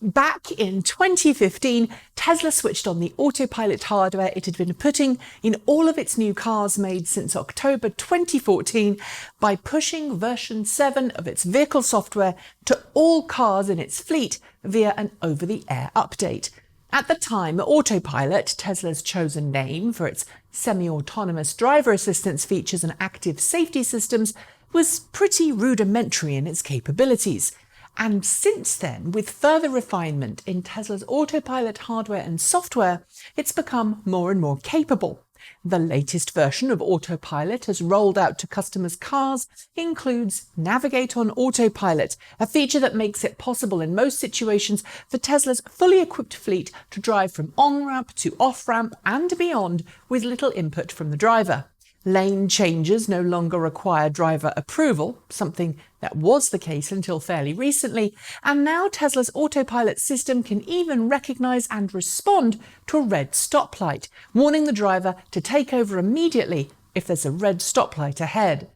Back in 2015, Tesla switched on the Autopilot hardware it had been putting in all of its new cars made since October 2014 by pushing version 7 of its vehicle software to all cars in its fleet via an over-the-air update. At the time, Autopilot, Tesla's chosen name for its semi-autonomous driver assistance features and active safety systems, was pretty rudimentary in its capabilities. And since then, with further refinement in Tesla's Autopilot hardware and software, it's become more and more capable. The latest version of Autopilot has rolled out to customers' cars includes Navigate on Autopilot, a feature that makes it possible in most situations for Tesla's fully equipped fleet to drive from on-ramp to off-ramp and beyond with little input from the driver. Lane changes no longer require driver approval, something that was the case until fairly recently, and now Tesla's Autopilot system can even recognise and respond to a red stoplight, warning the driver to take over immediately if there's a red stoplight ahead.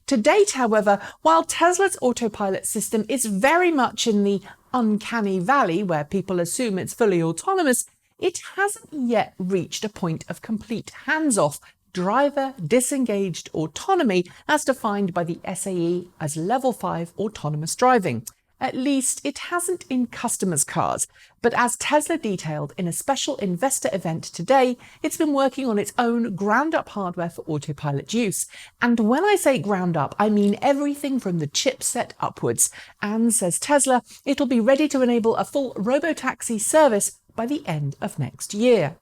To date, however, while Tesla's Autopilot system is very much in the uncanny valley where people assume it's fully autonomous, it hasn't yet reached a point of complete hands-off, driver disengaged autonomy as defined by the SAE as Level 5 autonomous driving. At least it hasn't in customers' cars, but as Tesla detailed in a special investor event today, it's been working on its own ground-up hardware for Autopilot use. And when I say ground up, I mean everything from the chipset upwards. And says Tesla, it'll be ready to enable a full Robotaxi service by the end of next year.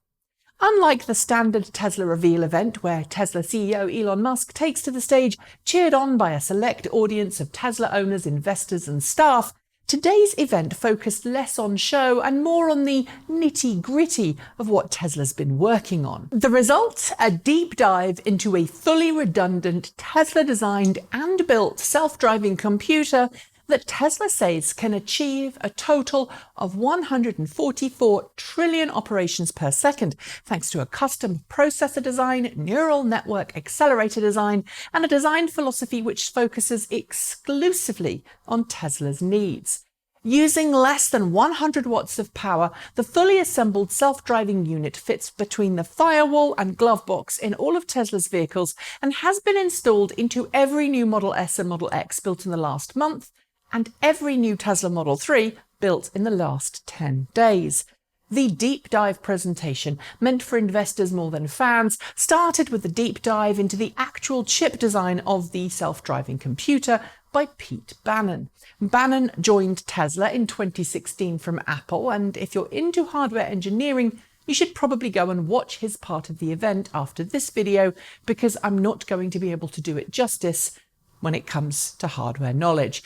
Unlike the standard Tesla reveal event where Tesla CEO Elon Musk takes to the stage cheered on by a select audience of Tesla owners, investors and staff, today's event focused less on show and more on the nitty-gritty of what Tesla's been working on. The result? A deep dive into a fully redundant Tesla-designed and built self-driving computer that Tesla says can achieve a total of 144 trillion operations per second, thanks to a custom processor design, neural network accelerator design, and a design philosophy which focuses exclusively on Tesla's needs. Using less than 100 watts of power, the fully assembled self-driving unit fits between the firewall and glove box in all of Tesla's vehicles and has been installed into every new Model S and Model X built in the last month, and every new Tesla Model 3 built in the last 10 days. The deep dive presentation, meant for investors more than fans, started with a deep dive into the actual chip design of the self-driving computer by Pete Bannon. Bannon joined Tesla in 2016 from Apple, and if you're into hardware engineering, you should probably go and watch his part of the event after this video, because I'm not going to be able to do it justice when it comes to hardware knowledge.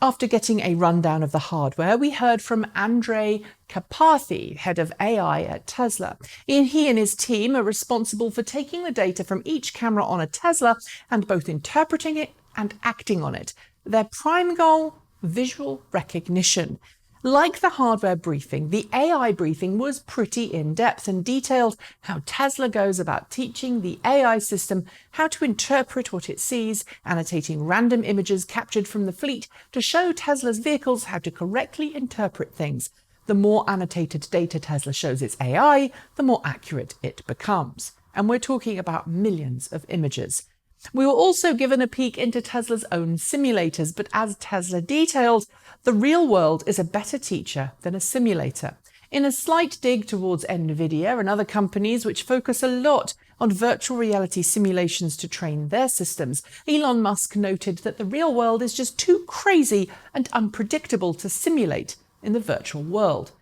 After getting a rundown of the hardware, we heard from Andrej Karpathy, head of AI at Tesla. He and his team are responsible for taking the data from each camera on a Tesla and both interpreting it and acting on it. Their prime goal? Visual recognition. Like the hardware briefing, the AI briefing was pretty in-depth and detailed how Tesla goes about teaching the AI system how to interpret what it sees, annotating random images captured from the fleet to show Tesla's vehicles how to correctly interpret things. The more annotated data Tesla shows its AI, the more accurate it becomes. And we're talking about millions of images. We were also given a peek into Tesla's own simulators, but as Tesla detailed, the real world is a better teacher than a simulator. In a slight dig towards NVIDIA and other companies which focus a lot on virtual reality simulations to train their systems, Elon Musk noted that the real world is just too crazy and unpredictable to simulate in the virtual world.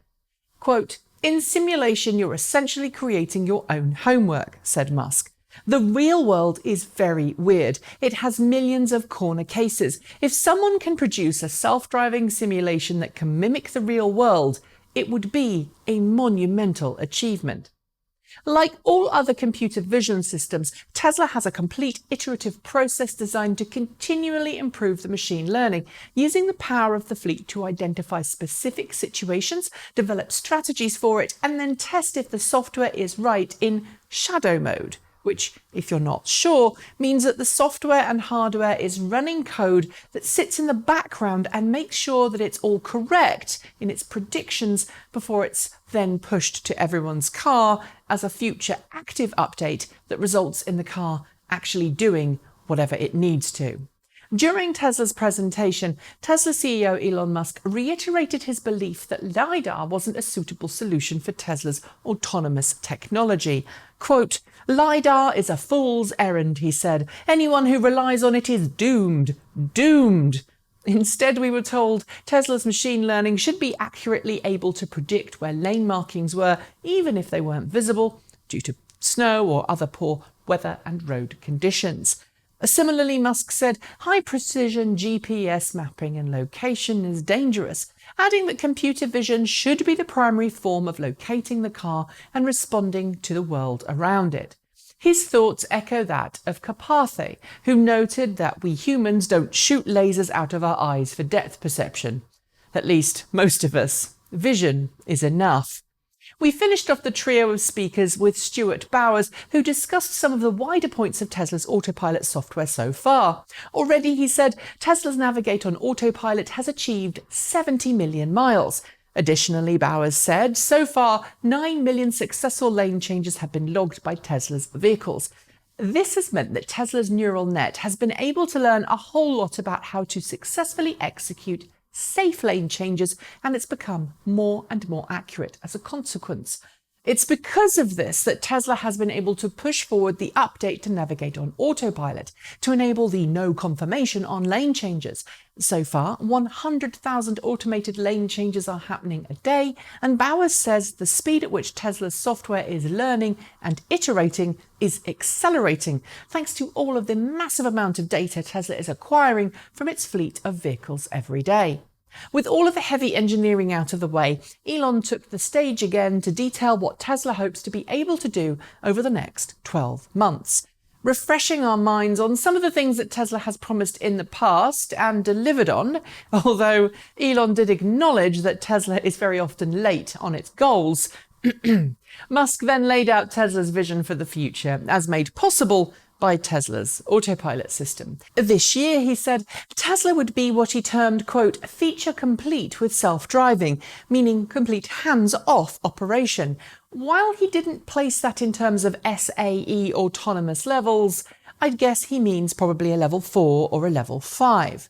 Quote, "In simulation, you're essentially creating your own homework," said Musk. The real world is very weird. It has millions of corner cases. If someone can produce a self-driving simulation that can mimic the real world, it would be a monumental achievement. Like all other computer vision systems, Tesla has a complete iterative process designed to continually improve the machine learning, using the power of the fleet to identify specific situations, develop strategies for it, and then test if the software is right in shadow mode, which, if you're not sure, means that the software and hardware is running code that sits in the background and makes sure that it's all correct in its predictions before it's then pushed to everyone's car as a future active update that results in the car actually doing whatever it needs to. During Tesla's presentation, Tesla CEO Elon Musk reiterated his belief that Lidar wasn't a suitable solution for Tesla's autonomous technology. Quote, "Lidar is a fool's errand," he said. "Anyone who relies on it is doomed. Doomed." Instead, we were told Tesla's machine learning should be accurately able to predict where lane markings were, even if they weren't visible, due to snow or other poor weather and road conditions. Similarly, Musk said high-precision GPS mapping and location is dangerous, adding that computer vision should be the primary form of locating the car and responding to the world around it. His thoughts echo that of Carpathe, who noted that we humans don't shoot lasers out of our eyes for depth perception. At least, most of us. Vision is enough. We finished off the trio of speakers with Stuart Bowers, who discussed some of the wider points of Tesla's Autopilot software so far. Already, he said, Tesla's Navigate on Autopilot has achieved 70 million miles. Additionally, Bowers said, so far, 9 million successful lane changes have been logged by Tesla's vehicles. This has meant that Tesla's neural net has been able to learn a whole lot about how to successfully execute safe lane changes, and it's become more and more accurate as a consequence. It's because of this that Tesla has been able to push forward the update to Navigate on Autopilot to enable the no confirmation on lane changes. So far, 100,000 automated lane changes are happening a day, and Bowers says the speed at which Tesla's software is learning and iterating is accelerating, thanks to all of the massive amount of data Tesla is acquiring from its fleet of vehicles every day. With all of the heavy engineering out of the way, Elon took the stage again to detail what Tesla hopes to be able to do over the next 12 months. Refreshing our minds on some of the things that Tesla has promised in the past and delivered on, although Elon did acknowledge that Tesla is very often late on its goals. Musk then laid out Tesla's vision for the future, as made possible by Tesla's Autopilot system. This year, he said, Tesla would be what he termed, quote, feature complete with self-driving, meaning complete hands-off operation. While he didn't place that in terms of SAE autonomous levels, I'd guess he means probably a level 4 or a level 5.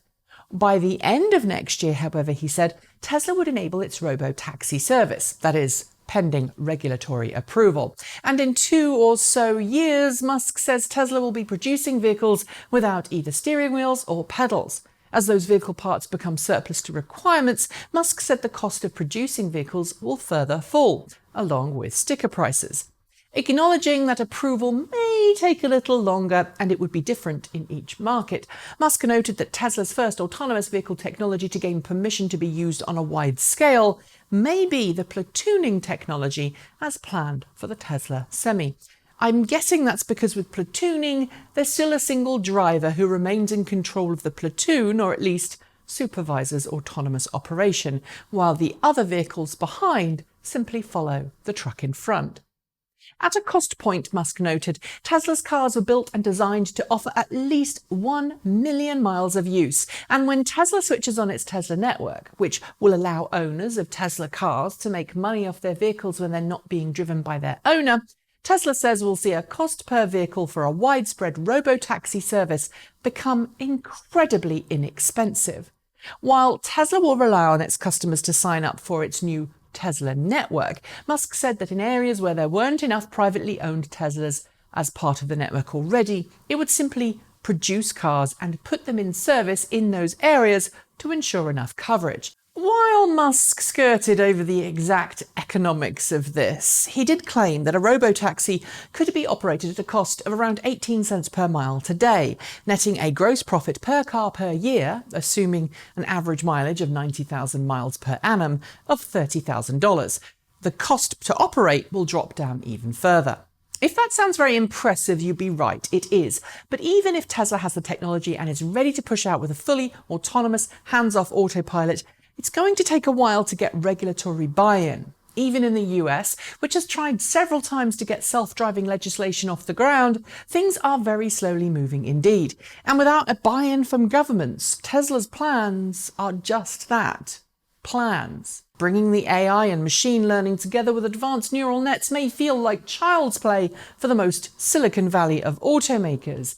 By the end of next year, however, he said, Tesla would enable its Robo-Taxi service, that is, pending regulatory approval. And in 2 or so years, Musk says Tesla will be producing vehicles without either steering wheels or pedals. As those vehicle parts become surplus to requirements, Musk said the cost of producing vehicles will further fall, along with sticker prices. Acknowledging that approval may take a little longer and it would be different in each market, Musk noted that Tesla's first autonomous vehicle technology to gain permission to be used on a wide scale may be the platooning technology as planned for the Tesla Semi. I'm guessing that's because with platooning, there's still a single driver who remains in control of the platoon, or at least supervises autonomous operation, while the other vehicles behind simply follow the truck in front. At a cost point, Musk noted, Tesla's cars were built and designed to offer at least 1 million miles of use. And when Tesla switches on its Tesla network, which will allow owners of Tesla cars to make money off their vehicles when they're not being driven by their owner, Tesla says we'll see a cost per vehicle for a widespread Robo-Taxi service become incredibly inexpensive. While Tesla will rely on its customers to sign up for its new Tesla network, Musk said that in areas where there weren't enough privately owned Teslas as part of the network already, it would simply produce cars and put them in service in those areas to ensure enough coverage. While Musk skirted over the exact economics of this, he did claim that a Robo-Taxi could be operated at a cost of around 18 cents per mile today, netting a gross profit per car per year, assuming an average mileage of 90,000 miles per annum, of $30,000. The cost to operate will drop down even further. If that sounds very impressive, you'd be right, it is. But even if Tesla has the technology and is ready to push out with a fully autonomous, hands-off autopilot, it's going to take a while to get regulatory buy-in. Even in the US, which has tried several times to get self-driving legislation off the ground, things are very slowly moving indeed. And without a buy-in from governments, Tesla's plans are just that. Plans. Bringing the AI and machine learning together with advanced neural nets may feel like child's play for the most Silicon Valley of automakers.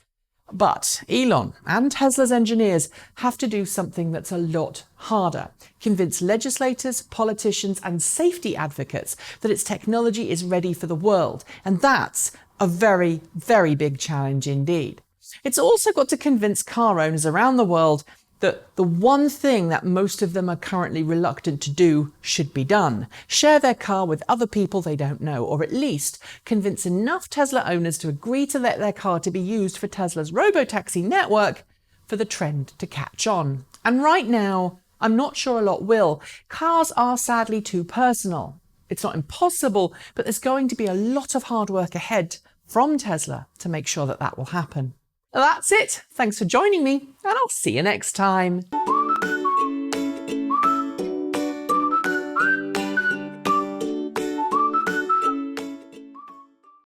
But Elon and Tesla's engineers have to do something that's a lot harder. Convince legislators, politicians, and safety advocates that its technology is ready for the world. And that's a very, very big challenge indeed. It's also got to convince car owners around the world that the one thing that most of them are currently reluctant to do should be done. Share their car with other people they don't know, or at least convince enough Tesla owners to agree to let their car to be used for Tesla's Robo-Taxi network for the trend to catch on. And right now, I'm not sure a lot will. Cars are sadly too personal. It's not impossible, but there's going to be a lot of hard work ahead from Tesla to make sure that that will happen. That's it. Thanks for joining me, and I'll see you next time.